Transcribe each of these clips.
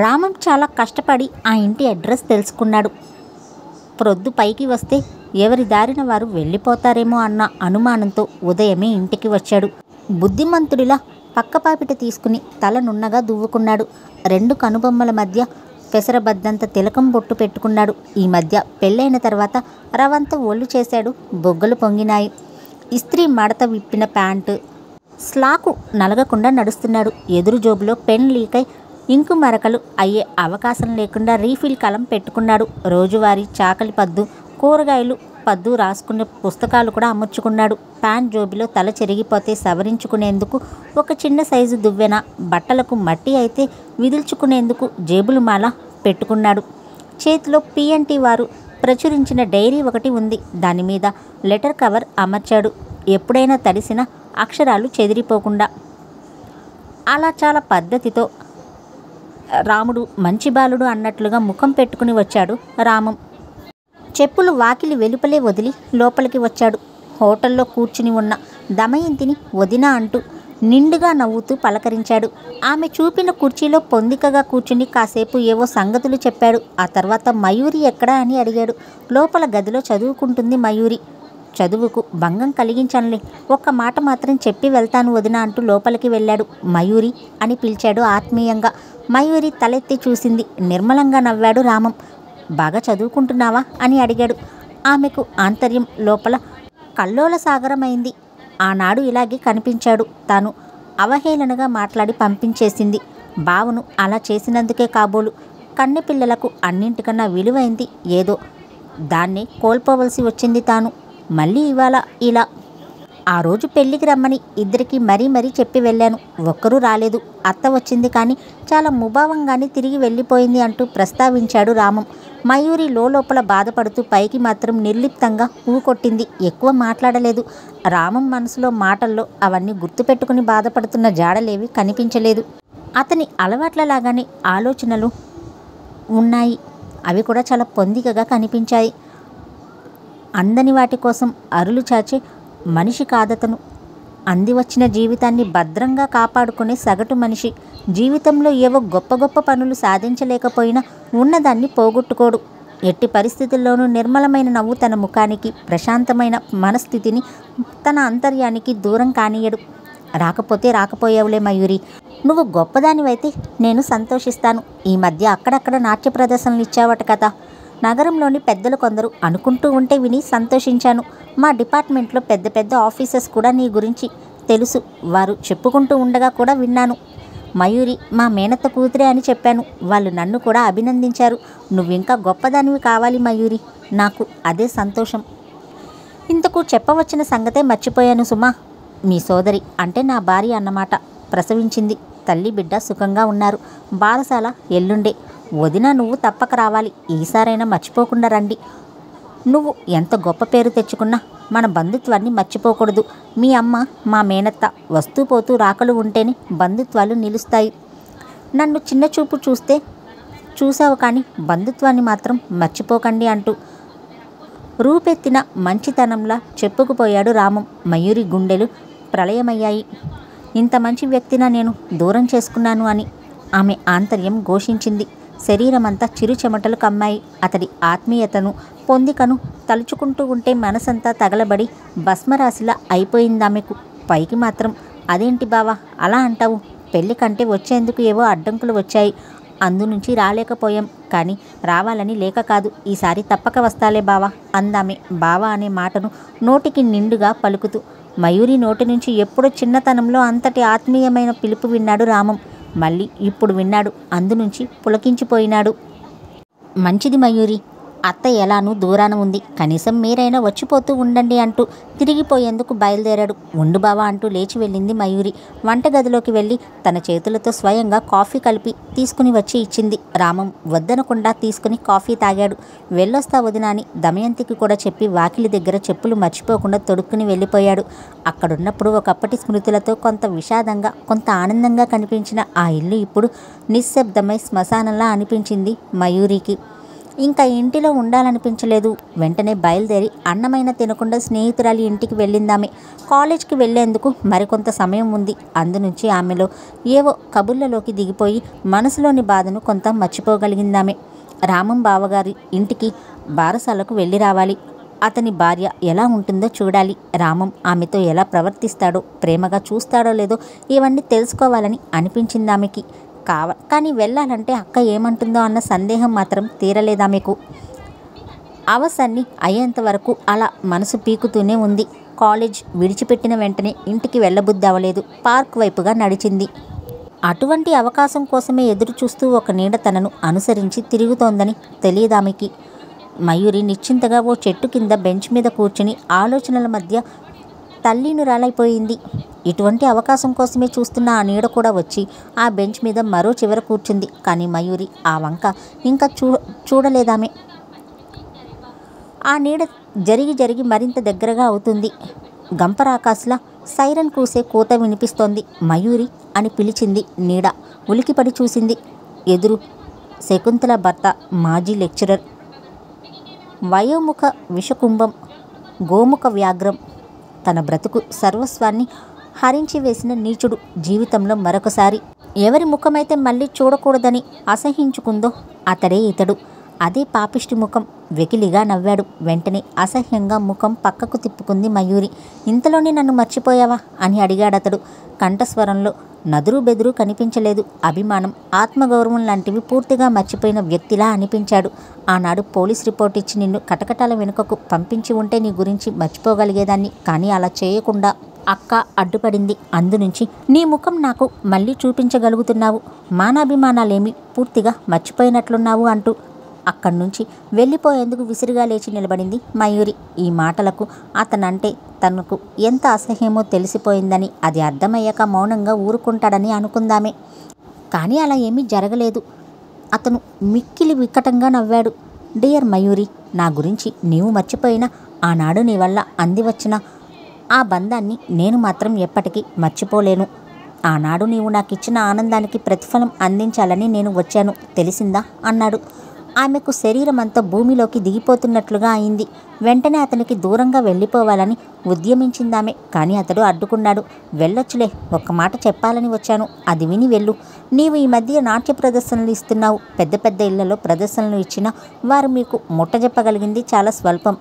రామం చాలా కష్టపడి ఆ ఇంటి అడ్రస్ తెలుసుకున్నాడు. ప్రొద్దు పైకి వస్తే ఎవరి దారిన వారు వెళ్ళిపోతారేమో అన్న అనుమానంతో ఉదయమే ఇంటికి వచ్చాడు. బుద్ధిమంతుడిలా పక్కపాపిట తీసుకుని తల నున్నగా దువ్వుకున్నాడు. 2 కనుబొమ్మల మధ్య పెసరబద్దంత తిలకం బొట్టు పెట్టుకున్నాడు. ఈ మధ్య పెళ్ళైన తర్వాత రవంత ఒళ్ళు చేశాడు. బొగ్గలు పొంగినాయి. ఇస్త్రీ మడత విప్పిన ప్యాంటు స్లాకు నలగకుండా నడుస్తున్నాడు. ఎదురు జోబులో పెన్ లీకై ఇంకు మరకలు అయ్యే అవకాశం లేకుండా రీఫిల్ కలం పెట్టుకున్నాడు. రోజువారీ చాకలి పద్దు, కూరగాయలు పద్దు రాసుకునే పుస్తకాలు కూడా అమర్చుకున్నాడు. ప్యాంట్ జోబిలో తల చెరిగిపోతే సవరించుకునేందుకు ఒక చిన్న సైజు దువ్వెన, బట్టలకు మట్టి అయితే విదిల్చుకునేందుకు జేబులు మాల పెట్టుకున్నాడు. చేతిలో పిఎన్టీ వారు ప్రచురించిన డైరీ ఒకటి ఉంది. దానిమీద లెటర్ కవర్ అమర్చాడు. ఎప్పుడైనా తడిసిన అక్షరాలు చెదిరిపోకుండా. అలా చాలా పద్ధతితో రాముడు మంచి బాలుడు అన్నట్లుగా ముఖం పెట్టుకుని వచ్చాడు రామం. చెప్పులు వాకిలి వెలుపలే వదిలి లోపలికి వచ్చాడు. హోటల్లో కూర్చుని ఉన్న దమయంతిని వదినా అంటూ నిండుగా నవ్వుతూ పలకరించాడు. ఆమె చూపిన కుర్చీలో పొందికగా కూర్చుని కాసేపు ఏవో సంగతులు చెప్పాడు. ఆ తర్వాత మయూరి ఎక్కడా అని అడిగాడు. లోపల గదిలో చదువుకుంటుంది మయూరి. చదువుకు భంగం కలిగించనులే, ఒక్క మాట మాత్రం చెప్పి వెళ్తాను వదినా అంటూ లోపలికి వెళ్ళాడు. మయూరి అని పిలిచాడు ఆత్మీయంగా. మయూరి తలెత్తి చూసింది. నిర్మలంగా నవ్వాడు రామం. బాగా చదువుకుంటున్నావా అని అడిగాడు. ఆమెకు ఆంతర్యం లోపల కల్లోల సాగరమైంది. ఆనాడు ఇలాగే కనిపించాడు. తాను అవహేళనగా మాట్లాడి పంపించేసింది. బావను అలా చేసినందుకే కాబోలు కన్నెపిల్లలకు అన్నింటికన్నా విలువైంది ఏదో, దాన్నే కోల్పోవలసి వచ్చింది తాను. మళ్ళీ ఇవాళ ఇలా. ఆ రోజు పెళ్ళికి రమ్మని ఇద్దరికి మరీ చెప్పి వెళ్ళాను. ఒక్కరూ రాలేదు. అత్త వచ్చింది కానీ చాలా ముభావంగానే తిరిగి వెళ్ళిపోయింది అంటూ ప్రస్తావించాడు రామం. మయూరి లోపల బాధపడుతూ పైకి మాత్రం నిర్లిప్తంగా ఊకొట్టింది. ఎక్కువ మాట్లాడలేదు. రామం మనసులో మాటల్లో అవన్నీ గుర్తుపెట్టుకుని బాధపడుతున్న జాడలేవి కనిపించలేదు. అతని అలవాట్లలాగానే ఆలోచనలు ఉన్నాయి. అవి కూడా చాలా పొందికగా కనిపించాయి. అందని వాటి కోసం అరులు చాచే మనిషి కాదతను. అంది వచ్చిన జీవితాన్ని భద్రంగా కాపాడుకునే సగటు మనిషి. జీవితంలో ఏవో గొప్ప పనులు సాధించలేకపోయినా ఉన్నదాన్ని పోగొట్టుకోడు. ఎట్టి పరిస్థితుల్లోనూ నిర్మలమైన నవ్వు తన ముఖానికి, ప్రశాంతమైన మనస్థితిని తన అంతర్యానికి దూరం కానీయడు. రాకపోతే రాకపోయావులే మయూరి, నువ్వు గొప్పదానివైతే నేను సంతోషిస్తాను. ఈ మధ్య అక్కడక్కడ నాట్య ప్రదర్శనలు ఇచ్చావట కదా. నగరంలోని పెద్దలు కొందరు అనుకుంటూ ఉంటే విని సంతోషించాను. మా డిపార్ట్మెంట్లో పెద్ద ఆఫీసర్స్ కూడా నీ గురించి తెలుసు. వారు చెప్పుకుంటూ ఉండగా కూడా విన్నాను. మయూరి మా మేనత్త కూతురే అని చెప్పాను. వాళ్ళు నన్ను కూడా అభినందించారు. నువ్వింకా గొప్పదానివి కావాలి మయూరి, నాకు అదే సంతోషం. ఇంతకు చెప్పవచ్చిన సంగతే మర్చిపోయాను సుమా. మీ సోదరి అంటే నా భార్య అన్నమాట. ప్రసవించింది. తల్లి బిడ్డ సుఖంగా ఉన్నారు. బారసాల ఎల్లుండే. వదిన నువ్వు తప్పక రావాలి. ఈసారైనా మర్చిపోకుండా రండి. నువ్వు ఎంత గొప్ప పేరు తెచ్చుకున్నా మన బంధుత్వాన్ని మర్చిపోకూడదు. మీ అమ్మ మా మేనత్త వస్తూ పోతూ రాకలు ఉంటేనే బంధుత్వాలు నిలుస్తాయి. నన్ను చిన్న చూపు చూసావు కానీ బంధుత్వాన్ని మాత్రం మర్చిపోకండి అంటూ రూపెత్తిన మంచితనంలా చెప్పుకుపోయాడు రామం. మయూరి గుండెలు ప్రళయమయ్యాయి. ఇంత మంచి వ్యక్తినా నేను దూరం చేసుకున్నాను అని ఆమె ఆంతర్యం ఘోషించింది. శరీరమంతా చిరు చెమటలు కమ్మాయి. అతడి ఆత్మీయతను, పొందికను తలుచుకుంటూ ఉంటే మనసంతా తగలబడి భస్మరాశిలా అయిపోయిందామెకు. పైకి మాత్రం అదేంటి బావా అలా అంటావు? పెళ్లి కంటే వచ్చేందుకు ఏవో అడ్డంకులు వచ్చాయి. అందునుంచి రాలేకపోయాం. కానీ రావాలని లేక కాదు. ఈసారి తప్పక వస్తాలే బావా అందామె. బావా అనే మాటను నోటికి నిండుగా పలుకుతూ. మయూరి నోటి నుంచి ఎప్పుడో చిన్నతనంలో అంతటి ఆత్మీయమైన పిలుపు విన్నాడు రామం. మళ్ళీ ఇప్పుడు విన్నాడు. అందునుంచి పులకించిపోయినాడు. మంచిది మయూరి, అత్త ఎలానూ దూరాన ఉంది. కనీసం మీరైనా వచ్చిపోతూ ఉండండి అంటూ తిరిగిపోయేందుకు బయలుదేరాడు. ఉండు బావా అంటూ లేచి వెళ్ళింది మయూరి. వంటగదిలోకి వెళ్ళి తన చేతులతో స్వయంగా కాఫీ కలిపి తీసుకుని వచ్చి ఇచ్చింది. రామం వద్దనకుండా తీసుకుని కాఫీ తాగాడు. వెళ్ళొస్తా వదినా అని దమయంతికి కూడా చెప్పి వాకిలి దగ్గర చెప్పులు మర్చిపోకుండా తొడుక్కుని వెళ్ళిపోయాడు. అక్కడున్నప్పుడు ఒకప్పటి స్మృతులతో కొంత విషాదంగా, కొంత ఆనందంగా కనిపించిన ఆ ఇల్లు ఇప్పుడు నిశ్శబ్దమై శ్మశానంలా అనిపించింది మయూరికి. ఇంకా ఇంటిలో ఉండాలనిపించలేదు. వెంటనే బయలుదేరి అన్నమైన తినకుండా స్నేహితురాలి ఇంటికి వెళ్ళిందామె. కాలేజ్కి వెళ్లేందుకు మరికొంత సమయం ఉంది. అందునుంచి ఆమెలో ఏవో కబుర్లలోకి దిగిపోయి మనసులోని బాధను కొంత మర్చిపోగలిగిందామె. రామం బావగారి ఇంటికి బారసాలకు వెళ్ళి రావాలి. అతని భార్య ఎలా ఉంటుందో చూడాలి. రామం ఆమెతో ఎలా ప్రవర్తిస్తాడో, ప్రేమగా చూస్తాడో లేదో ఇవన్నీ తెలుసుకోవాలని అనిపించిందామెకి. కానీ వెళ్ళాలంటే అక్క ఏమంటుందో అన్న సందేహం మాత్రం తీరలేదామెకు. అవసన్ని అయ్యేంత వరకు అలా మనసు పీకుతూనే ఉంది. కాలేజ్ విడిచిపెట్టిన వెంటనే ఇంటికి వెళ్ళబుద్దవలేదు. పార్క్ వైపుగా నడిచింది. అటువంటి అవకాశం కోసమే ఎదురు చూస్తూ ఒక నీడ తనను అనుసరించి తిరుగుతోందని తెలియదామెకి. మయూరి నిశ్చింతగా ఓ చెట్టు కింద బెంచ్ మీద కూర్చుని ఆలోచనల మధ్య తల్లీనురాలైపోయింది. ఇటువంటి అవకాశం కోసమే చూస్తున్న ఆ నీడ కూడా వచ్చి ఆ బెంచ్ మీద మరో చివర కూర్చుంది. కానీ మయూరి ఆ వంక ఇంకా చూడలేదామె. ఆ నీడ జరిగి జరిగి మరింత దగ్గరగా అవుతుంది. గంపరాకాశలా సైరన్ కూసే కూత వినిపిస్తోంది. మయూరి అని పిలిచింది నీడ. ఉలికిపడి చూసింది. ఎదురు శకుంతల భర్త మాజీ లెక్చరర్. వయోముఖ విషకుంభం, గోముఖ వ్యాఘ్రం. తన బ్రతుకు సర్వస్వాన్ని హరించి వేసిన నీచుడు జీవితంలో మరొకసారి ఎవరి ముఖమైతే మళ్ళీ చూడకూడదని అసహించుకుందో అతడే ఇతడు. అదే పాపిష్టి ముఖం. వెకిలిగా నవ్వాడు. వెంటనే అసహ్యంగా ముఖం పక్కకు తిప్పుకుంది మయూరి. ఇంతలోనే నన్ను మర్చిపోయావా అని అడిగాడతడు. కంఠస్వరంలో నదురు బెదురు కనిపించలేదు. అభిమానం, ఆత్మగౌరవం లాంటివి పూర్తిగా మర్చిపోయిన వ్యక్తిలా అనిపించాడు. ఆనాడు పోలీస్ రిపోర్ట్ ఇచ్చి నిన్ను కటకటాల వెనుకకు పంపించి ఉంటే నీ గురించి మర్చిపోగలిగేదాన్ని. కానీ అలా చేయకుండా అక్క అడ్డుపడింది. అందునుంచి నీ ముఖం నాకు మళ్ళీ చూపించగలుగుతున్నావు. మానాభిమానాలేమి పూర్తిగా మర్చిపోయినట్లున్నావు అంటూ అక్కడి నుంచి వెళ్ళిపోయేందుకు విసిరిగా లేచి నిలబడింది మయూరి. ఈ మాటలకు అతనంటే తనకు ఎంత అసహ్యమో తెలిసిపోయిందని, అది అర్థమయ్యాక మౌనంగా ఊరుకుంటాడని అనుకుందామే. కానీ అలా ఏమీ జరగలేదు. అతను మిక్కిలి వికటంగా నవ్వాడు. డియర్ మయూరి, నా గురించి నీవు మర్చిపోయినా ఆనాడు నీ వల్ల అందివచ్చిన ఆ బంధాన్ని నేను మాత్రం ఎప్పటికీ మర్చిపోలేను. ఆనాడు నీవు నాకిచ్చిన ఆనందానికి ప్రతిఫలం అందించాలని నేను వచ్చాను, తెలిసిందా అన్నాడు. ఆమెకు శరీరం అంతా భూమిలోకి దిగిపోతున్నట్లుగా అయింది. వెంటనే అతనికి దూరంగా వెళ్ళిపోవాలని ఉద్యమించిందామె. కానీ అతడు అడ్డుకున్నాడు. వెళ్ళొచ్చులే, ఒక్క మాట చెప్పాలని వచ్చాను, అది విని వెళ్ళు. నీవు ఈ మధ్య నాట్య ప్రదర్శనలు ఇస్తున్నావు. పెద్ద పెద్ద ఇళ్లలో ప్రదర్శనలు ఇచ్చినా వారు మీకు ముట్టజెప్పగలిగింది చాలా స్వల్పం.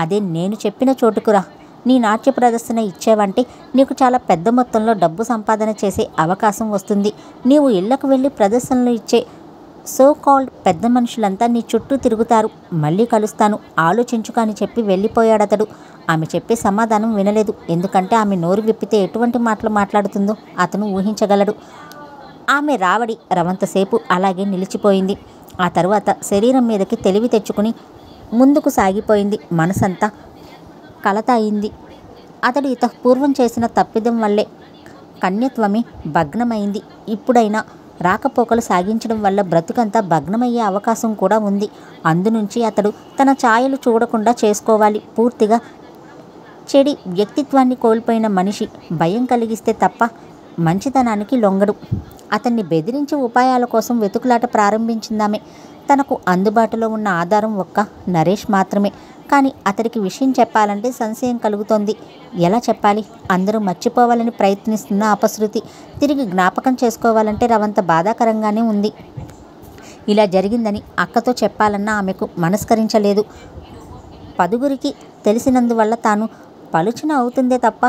అదే నేను చెప్పిన చోటుకురా. నీ నాట్య ప్రదర్శన ఇచ్చావంటే నీకు చాలా పెద్ద మొత్తంలో డబ్బు సంపాదన చేసే అవకాశం వస్తుంది. నీవు ఇళ్లకు వెళ్ళి ప్రదర్శనలు ఇచ్చే సో కాల్డ్ పెద్ద మనుషులంతా నీ చుట్టూ తిరుగుతారు. మళ్ళీ కలుస్తాను, ఆలోచించుక అని చెప్పి వెళ్ళిపోయాడతడు. ఆమె చెప్పే సమాధానం వినలేదు. ఎందుకంటే ఆమె నోరు విప్పితే ఎటువంటి మాటలు మాట్లాడుతుందో అతను ఊహించగలడు. ఆమె రావడి రవంతసేపు అలాగే నిలిచిపోయింది. ఆ తరువాత శరీరం మీదకి తెలివి తెచ్చుకుని ముందుకు సాగిపోయింది. మనసంతా కలత అయింది. అతడు పూర్వం చేసిన తప్పిదం వల్లే కన్యత్వమే భగ్నమైంది. ఇప్పుడైనా రాకపోకలు సాగించడం వల్ల బ్రతుకంతా భగ్నమయ్యే అవకాశం కూడా ఉంది. అందునుంచి అతడు తన ఛాయలు చూడకుండా చేసుకోవాలి. పూర్తిగా చెడి వ్యక్తిత్వాన్ని కోల్పోయిన మనిషి భయం కలిగిస్తే తప్ప మంచితనానికి లొంగడు. అతన్ని బెదిరించి ఉపాయాల కోసం వెతుకులాట ప్రారంభించిందామె. తనకు అందుబాటులో ఉన్న ఆధారం ఒక్క నరేష్ మాత్రమే. కానీ అతడికి విషయం చెప్పాలంటే సంశయం కలుగుతోంది. ఎలా చెప్పాలి? అందరూ మర్చిపోవాలని ప్రయత్నిస్తున్న అపశృతి తిరిగి జ్ఞాపకం చేసుకోవాలంటే రవంత బాధాకరంగానే ఉంది. ఇలా జరిగిందని అక్కతో చెప్పాలన్నా ఆమెకు మనస్కరించలేదు. పదుగురికి తెలిసినందువల్ల తాను పలుచన అవుతుందే తప్ప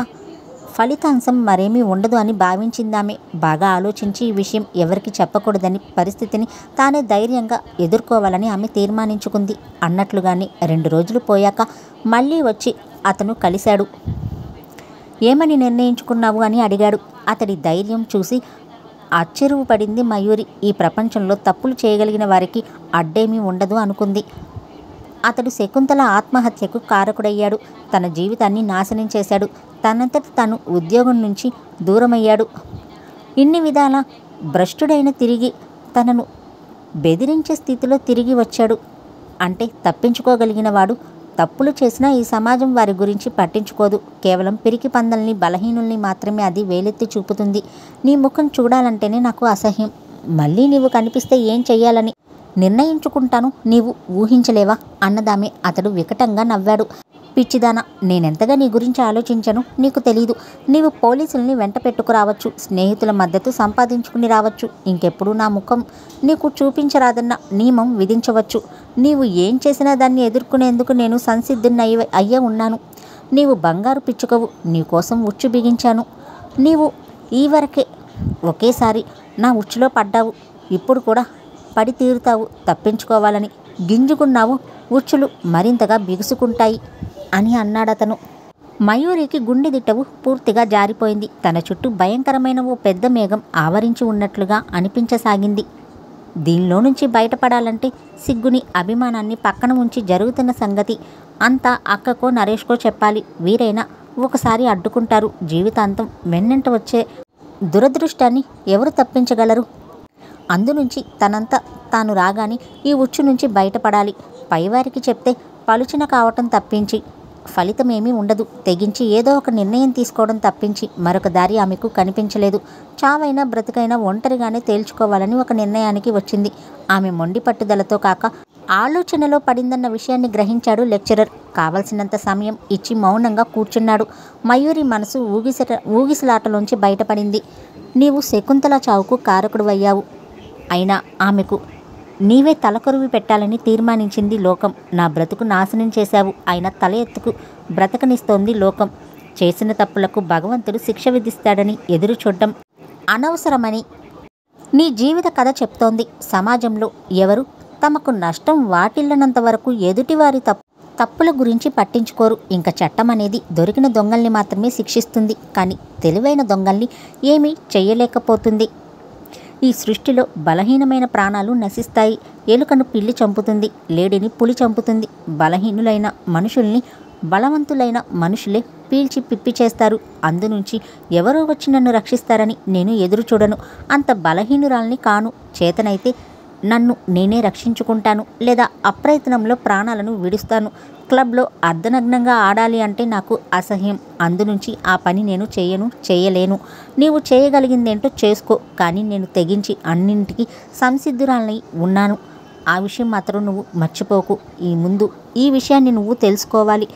ఫలితాంశం మరేమీ ఉండదు అని భావించిందామె. బాగా ఆలోచించి ఈ విషయం ఎవరికి చెప్పకూడదని, పరిస్థితిని తానే ధైర్యంగా ఎదుర్కోవాలని ఆమె తీర్మానించుకుంది. అన్నట్లుగానే 2 రోజులు పోయాక మళ్ళీ వచ్చి అతను కలిశాడు. ఏమని నిర్ణయించుకున్నావు అని అడిగాడు. అతడి ధైర్యం చూసి ఆశ్చర్యపు పడింది మయూరి. ఈ ప్రపంచంలో తప్పులు చేయగలిగిన వారికి అడ్డేమీ ఉండదు అనుకుంది. అతడు శకుంతల ఆత్మహత్యకు కారకుడయ్యాడు. తన జీవితాన్ని నాశనం చేశాడు. తనంతట తాను ఉద్యోగం నుంచి దూరమయ్యాడు. ఇన్ని విధాల భ్రష్టుడైన తిరిగి తనను బెదిరించే స్థితిలో తిరిగి వచ్చాడు. అంటే తప్పించుకోగలిగిన వాడు తప్పులు చేసినా ఈ సమాజం వారి గురించి పట్టించుకోదు. కేవలం పిరికి పందల్ని, బలహీనుల్ని మాత్రమే అది వేలెత్తి చూపుతుంది. నీ ముఖం చూడాలంటేనే నాకు అసహ్యం. మళ్ళీ నీవు కనిపిస్తే ఏం చెయ్యాలని నిర్ణయించుకుంటాను, నీవు ఊహించలేవా అన్నదామె. అతడు వికటంగా నవ్వాడు. పిచ్చిదానా, నేనెంతగా నీ గురించి ఆలోచించను నీకు తెలీదు. నీవు పోలీసుల్ని వెంట పెట్టుకురావచ్చు, స్నేహితుల మద్దతు సంపాదించుకుని రావచ్చు, ఇంకెప్పుడు నా ముఖం నీకు చూపించరాదన్న నియమం విధించవచ్చు. నీవు ఏం చేసినా దాన్ని ఎదుర్కొనేందుకు నేను సంసిద్ధుని అయ్యే ఉన్నాను. నీవు బంగారు పిచ్చుకవు, నీకోసం ఉచ్చు బిగించాను. నీవు ఈ వరకే ఒకేసారి నా ఉచ్చులో పడ్డావు, ఇప్పుడు కూడా పడి తీరుతావు. తప్పించుకోవాలని గింజుకున్నావు, ఉచ్చులు మరింతగా బిగుసుకుంటాయి అని అన్నాడతను. మయూరికి గుండె దిట్టవు పూర్తిగా జారిపోయింది. తన చుట్టూ భయంకరమైన ఓ పెద్ద మేఘం ఆవరించి ఉన్నట్లుగా అనిపించసాగింది. దీనిలో నుంచి బయటపడాలంటే సిగ్గుని, అభిమానాన్ని పక్కన ఉంచి జరుగుతున్న సంగతి అంతా అక్కకో నరేష్కో చెప్పాలి. వీరైనా ఒకసారి అడ్డుకుంటారు. జీవితాంతం వెన్నంట వచ్చే దురదృష్టాన్ని ఎవరు తప్పించగలరు? అందునుంచి తనంతా తాను రాగానే ఈ ఉచ్చు నుంచి బయటపడాలి. పైవారికి చెప్తే పలుచన కావటం తప్పించి ఫలితమేమీ ఉండదు. తెగించి ఏదో ఒక నిర్ణయం తీసుకోవడం తప్పించి మరొక దారి ఆమెకు కనిపించలేదు. చావైనా బ్రతికైనా ఒంటరిగానే తేల్చుకోవాలని ఒక నిర్ణయానికి వచ్చింది. ఆమె మొండి పట్టుదలతో కాక ఆలోచనలో పడిందన్న విషయాన్ని గ్రహించాడు లెక్చరర్. కావలసినంత సమయం ఇచ్చి మౌనంగా కూర్చున్నాడు. మయూరి మనసు ఊగిసలాటలోంచి బయటపడింది. నీవు శకుంతల చావుకు కారకుడువయ్యావు. అయినా ఆమెకు నీవే తలకొరువి పెట్టాలని తీర్మానించింది లోకం. నా బ్రతుకు నాశనం చేశావు. అయినా తల ఎత్తుకు బ్రతకనిస్తోంది లోకం. చేసిన తప్పులకు భగవంతుడు శిక్ష విధిస్తాడని ఎదురు చూడడం అనవసరమని నీ జీవిత కథ చెప్తోంది. సమాజంలో ఎవరు తమకు నష్టం వాటిల్లనంత వరకు ఎదుటివారి తప్పుల గురించి పట్టించుకోరు. ఇంకా చట్టం అనేది దొరికిన దొంగల్ని మాత్రమే శిక్షిస్తుంది, కానీ తెలివైన దొంగల్ని ఏమీ చెయ్యలేకపోతుంది. ఈ సృష్టిలో బలహీనమైన ప్రాణాలు నశిస్తాయి. ఎలుకను పిల్లి చంపుతుంది, లేడిని పులి చంపుతుంది. బలహీనులైన మనుషుల్ని బలవంతులైన మనుషులే పీల్చి పిప్పి చేస్తారు. అందునుంచి ఎవరో వచ్చి నన్ను రక్షిస్తారని నేను ఎదురు చూడను. అంత బలహీనురాల్ని కాను. చేతనైతే నన్ను నేనే రక్షించుకుంటాను, లేదా అప్రయత్నంలో ప్రాణాలను విడుస్తాను. క్లబ్లో అర్ధనగ్నంగా ఆడాలి అంటే నాకు అసహ్యం. అందునుంచి ఆ పని నేను చేయలేను. నీవు చేయగలిగిందేంటో చేసుకో, కానీ నేను తెగించి అన్నింటికి సంసిద్ధురాలని ఉన్నాను. ఆ విషయం మాత్రం నువ్వు మర్చిపోకు. ఈ విషయాన్ని నువ్వు తెలుసుకోవాలి.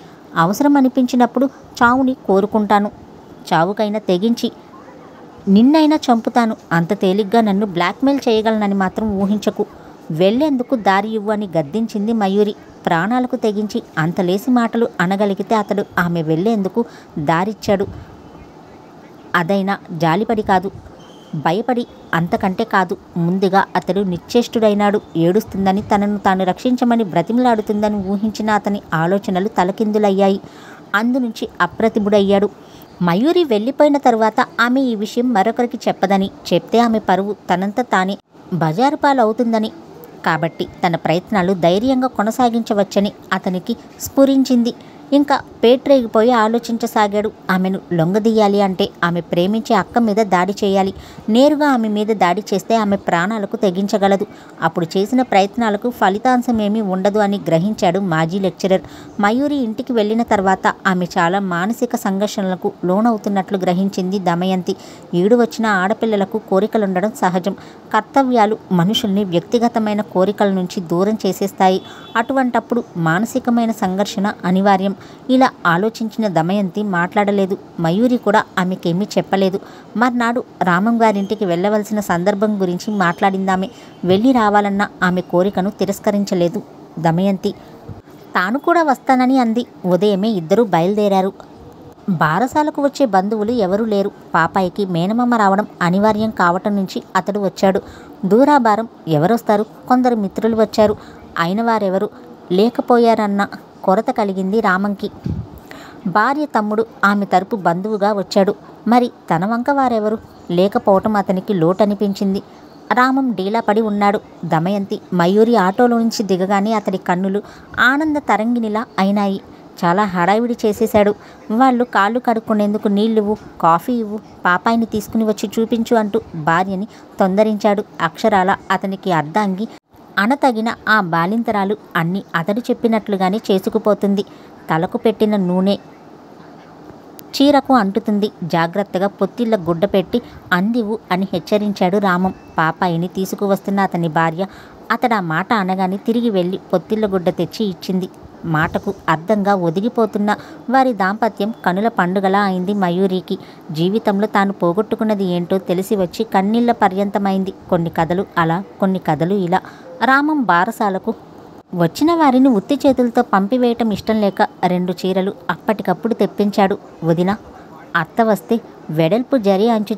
అవసరం అనిపించినప్పుడు చావుని కోరుకుంటాను. చావుకైనా తెగించి నిన్నైనా చంపుతాను. అంత తేలిగ్గా నన్ను బ్లాక్మెయిల్ చేయగలనని మాత్రం ఊహించకు. వెళ్లేందుకు దారి ఇవ్వు అని గద్దించింది మయూరి. ప్రాణాలకు తెగించి అంత లేసి మాటలు అనగలిగితే అతడు ఆమె వెళ్లేందుకు దారిచ్చాడు. అదైనా జాలిపడి కాదు, భయపడి. అంతకంటే కాదు. ముందుగా అతడు నిశ్చేష్టుడైనాడు. ఏడుస్తుందని, తనను తాను రక్షించమని బ్రతిమలాడుతుందని ఊహించిన అతని ఆలోచనలు తలకిందులయ్యాయి. అందునుంచి అప్రతిభుడయ్యాడు. మయూరి వెళ్ళిపోయిన తరువాత ఆమె ఈ విషయం మరొకరికి చెప్పదని, చెప్తే ఆమె పరువు తనంత తానే బజారుపాలవుతుందని, కాబట్టి తన ప్రయత్నాలు ధైర్యంగా కొనసాగించవచ్చని అతనికి స్ఫురించింది. ఇంకా పేట్రేగిపోయి ఆలోచించసాగాడు. ఆమెను లొంగదీయాలి అంటే ఆమె ప్రేమించే అక్క మీద దాడి చేయాలి. నేరుగా ఆమె మీద దాడి చేస్తే ఆమె ప్రాణాలకు తెగించగలదు. అప్పుడు చేసిన ప్రయత్నాలకు ఫలితాంశమేమీ ఉండదు అని గ్రహించాడు మాజీ లెక్చరర్. మయూరి ఇంటికి వెళ్ళిన తర్వాత ఆమె చాలా మానసిక సంఘర్షణలకు లోనవుతున్నట్లు గ్రహించింది దమయంతి. ఈడు వచ్చిన ఆడపిల్లలకు కోరికలుండడం సహజం. కర్తవ్యాలు మనుషుల్ని వ్యక్తిగతమైన కోరికల నుంచి దూరం చేసేస్తాయి. అటువంటప్పుడు మానసికమైన సంఘర్షణ అనివార్యం. ఇలా ఆలోచించిన దమయంతి మాట్లాడలేదు. మయూరి కూడా ఆమెకేమీ చెప్పలేదు. మర్నాడు రామం గారింటికి వెళ్ళవలసిన సందర్భం గురించి మాట్లాడిందామె. వెళ్ళి రావాలన్న ఆమె కోరికను తిరస్కరించలేదు దమయంతి. తాను కూడా వస్తానని అంది. ఉదయమే ఇద్దరూ బయలుదేరారు. బారసాలకు వచ్చే బంధువులు ఎవరూ లేరు. పాపాయికి మేనమామ రావడం అనివార్యం కావటం నుంచి అతడు వచ్చాడు. దూరాభారం ఎవరొస్తారు? కొందరు మిత్రులు వచ్చారు. అయిన వారెవరు లేకపోయారన్న కొరత కలిగింది రామంకి. భార్య తమ్ముడు ఆమె తరపు బంధువుగా వచ్చాడు. మరి తన వంక వారెవరు లేకపోవటం అతనికి లోటనిపించింది. రామం డీలాపడి ఉన్నాడు. దమయంతి మయూరి ఆటోలో నుంచి దిగగానే అతడి కన్నులు ఆనంద తరంగిణిలా అయినాయి. చాలా హడావిడి చేసేశాడు. వాళ్ళు కాళ్ళు కడుక్కునేందుకు నీళ్ళివ్వు, కాఫీ ఇవ్వు, పాపాయిని తీసుకుని వచ్చి చూపించు అంటూ భార్యని తొందరించాడు. అక్షరాల అతనికి అర్ధాంగి అనతగిన ఆ బాలింతరాలు అన్నీ అతడు చెప్పినట్లుగానే చేసుకుపోతుంది. తలకు పెట్టిన నూనె చీరకు అంటుతుంది. జాగ్రత్తగా పొత్తిళ్ళ గుడ్డ పెట్టి అందివు అని హెచ్చరించాడు రామం. పాపాయిని తీసుకువస్తున్న అతని భార్య అతడు ఆ మాట అనగానే తిరిగి వెళ్ళి పొత్తిళ్ళ గుడ్డ తెచ్చి ఇచ్చింది. మాటకు అర్థంగా ఒదిగిపోతున్న వారి దాంపత్యం కనుల పండుగలా అయింది మయూరికి. జీవితంలో తాను పోగొట్టుకున్నది ఏంటో తెలిసి వచ్చి కన్నీళ్ల పర్యంతమైంది. కొన్ని కథలు అలా, కొన్ని కథలు ఇలా. రామం బారసాలకు వచ్చిన వారిని ఉత్తి చేతులతో పంపివేయటం ఇష్టం లేక 2 చీరలు అప్పటికప్పుడు తెప్పించాడు. వదిన, అత్త వస్తే వెడల్పు జరి అంచు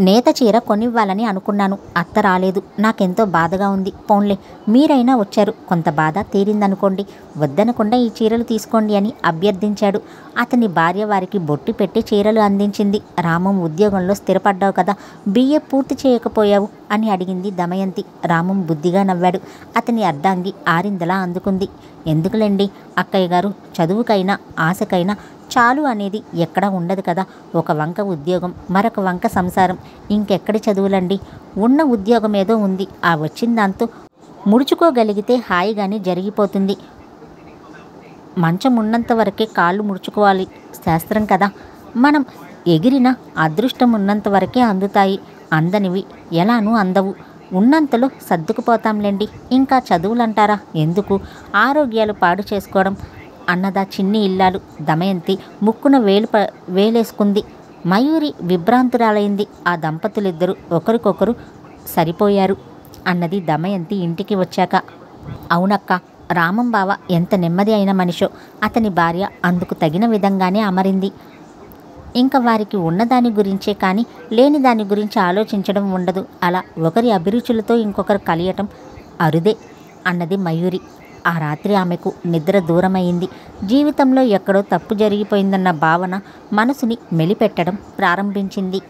నేత చీర కొనివ్వాలని అనుకున్నాను. అత్త రాలేదు. నాకెంతో బాధగా ఉంది. పోన్లే, మీరైనా వచ్చారు, కొంత బాధ తీరిందనుకోండి. వద్దనకుండా ఈ చీరలు తీసుకోండి అని అభ్యర్థించాడు. అతని భార్య వారికి బొట్టి పెట్టి చీరలు అందించింది. రామం, ఉద్యోగంలో స్థిరపడ్డావు కదా, బిఏ పూర్తి చేయకపోయావు అని అడిగింది దమయంతి. రామం బుద్ధిగా నవ్వాడు. అతని అర్ధాంగి ఆరిందలా అందుకుంది. ఎందుకులేండి అక్కయ్య గారు, చదువుకైనా ఆశకైనా చాలు అనేది ఎక్కడా ఉండదు కదా. ఒక వంక ఉద్యోగం, మరొక వంక సంసారం, ఇంకెక్కడి చదువులండి. ఉన్న ఉద్యోగం ఏదో ఉంది, ఆ వచ్చిన దాంతో ముడుచుకోగలిగితే హాయిగానే జరిగిపోతుంది. మంచం ఉన్నంత వరకే కాళ్ళు ముడుచుకోవాలి, శాస్త్రం కదా. మనం ఎగిరిన అదృష్టం ఉన్నంత వరకే అందుతాయి, అందనివి ఎలానూ అందవు. ఉన్నంతలో సర్దుకుపోతాంలేండి. ఇంకా చదువులంటారా ఎందుకు, ఆరోగ్యాలు పాడు చేసుకోవడం అన్నదా చిన్ని ఇల్లాలు. దమయంతి ముక్కున వేలేసుకుంది. మయూరి విభ్రాంతురాలైంది. ఆ దంపతులిద్దరూ ఒకరికొకరు సరిపోయారు అన్నది దమయంతి ఇంటికి వచ్చాక. అవునక్క, రామం బావ ఎంత నెమ్మది అయిన మనిషో. అతని భార్య అందుకు తగిన విధంగానే అమరింది. ఇంకా వారికి ఉన్నదాని గురించే కానీ లేని దాని గురించి ఆలోచించడం ఉండదు. అలా ఒకరి అభిరుచులతో ఇంకొకరు కలియటం అరుదే అన్నది మయూరి. ఆ రాత్రి ఆమెకు నిద్ర దూరమైంది. జీవితంలో ఎక్కడో తప్పు జరిగిపోయిందన్న భావన మనసుని మెలిపెట్టడం ప్రారంభించింది.